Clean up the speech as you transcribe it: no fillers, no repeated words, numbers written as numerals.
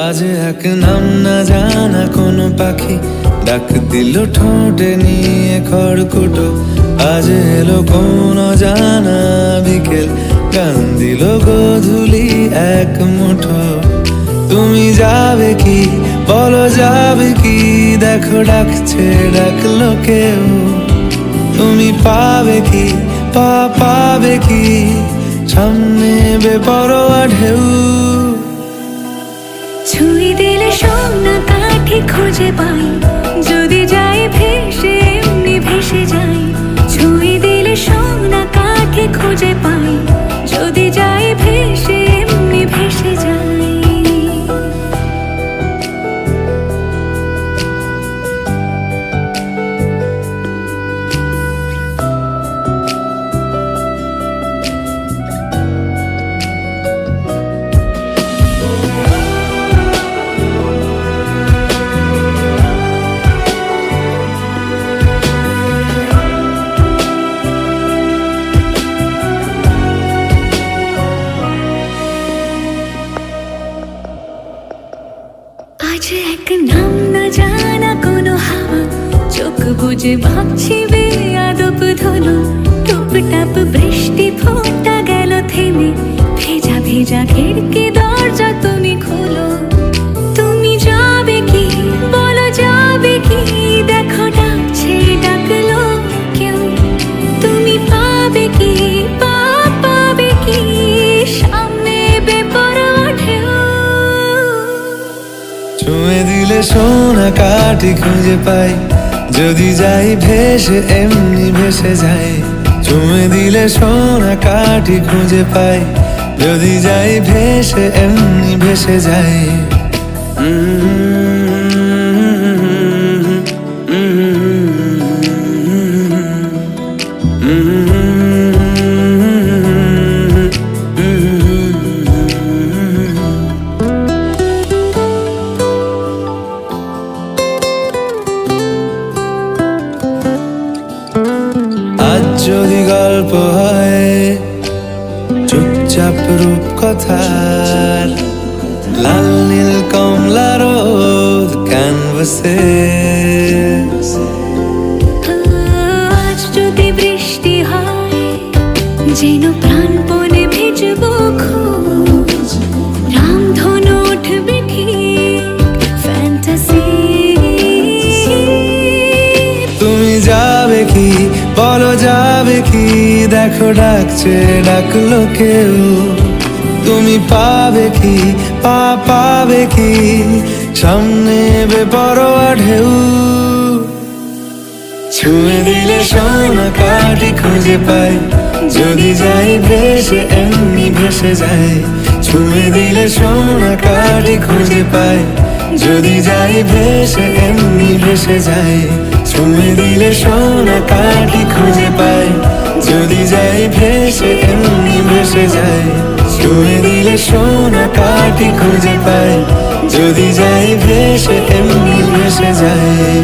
আজ এক নাম না জানা কোনো পাখি ডাক দিল ঠোঁটে নিয়ে খড়কুটো। আজ এলো কোন জানা বিকেল গান দিল গোধূলি এক মুঠো। তুমি যাবে কি বলো যাবে কি, দেখো ডাকছে ডাকলো কেউ। তুমি পাবে কি পাবে কি, সামনে বেপরোয়া ঢেউ। ছুঁই দিলে সোনা কাঠি খুঁজে পাই, যদি যাই ভেসে এমনি ভেসে যাই। ছুঁই দিলে সোনা কাঠি খুঁজে পাই, যদি যাই ভেসে এমনি ভেসে যাই। আজ এক নাম না জানা কোনো হাওয়া, চোখ বুঝে ভাবছি বেয়াদব ধনু। টুপটাপ বৃষ্টি ফোঁটা গেল থেমে, ভেজা ভেজা খিড়কি দরজা তুমি খোলো। তুমি যাবে কি বলো যাবে কি, দেখো ডাকছে ডাকলো কেউ। তুমি পাবে কি পাবে কি, সামনে বেপরোয়া ঢেউ। ছুঁয়ে দিলে সোনা কাঠি খুঁজে পাই, যদি যাই ভেসে এমনি ভেসে যাই। ছুঁয়ে দিলে সোনা কাঠি খুঁজে পাই, যদি যাই ভেসে এমনি ভেসে যাই। আজ যদি গল্প হয় চুপচাপ রূপকথার, লাল নীল কমলা রোদ ক্যানভাসে। আজ যদি বৃষ্টি হয় যেন প্রাণপণে ভিজবো খোঁজ, রামধনু উঠবে ঠিক ফ্যান্টাসি। তুমি যাবে কি বলো যাবে কি, দেখো ডাকছে ডাকলো কেউ। তুমি পাবে কি পাবে কি, সামনে বেপরোয়া ঢেউ। ছুঁয়ে দিলে সোনা কাঠি খুঁজে পাই, যদি যাই ভেসে এমনি ভেসে যাই। ছুঁয়ে দিলে সোনা কাঠি খুঁজে পাই, যদি যাই ভেসে এমনি ভেসে যাই। ছুঁয়ে দিলে সোনা কাঠি খুঁজে পাই, যদি যাই ভেসে এমনি ভেসে যাই। ছুঁয়ে দিলে সোনা কাঠি খুঁজে পাই, যদি যাই ভেসে এমনি ভেসে যাই।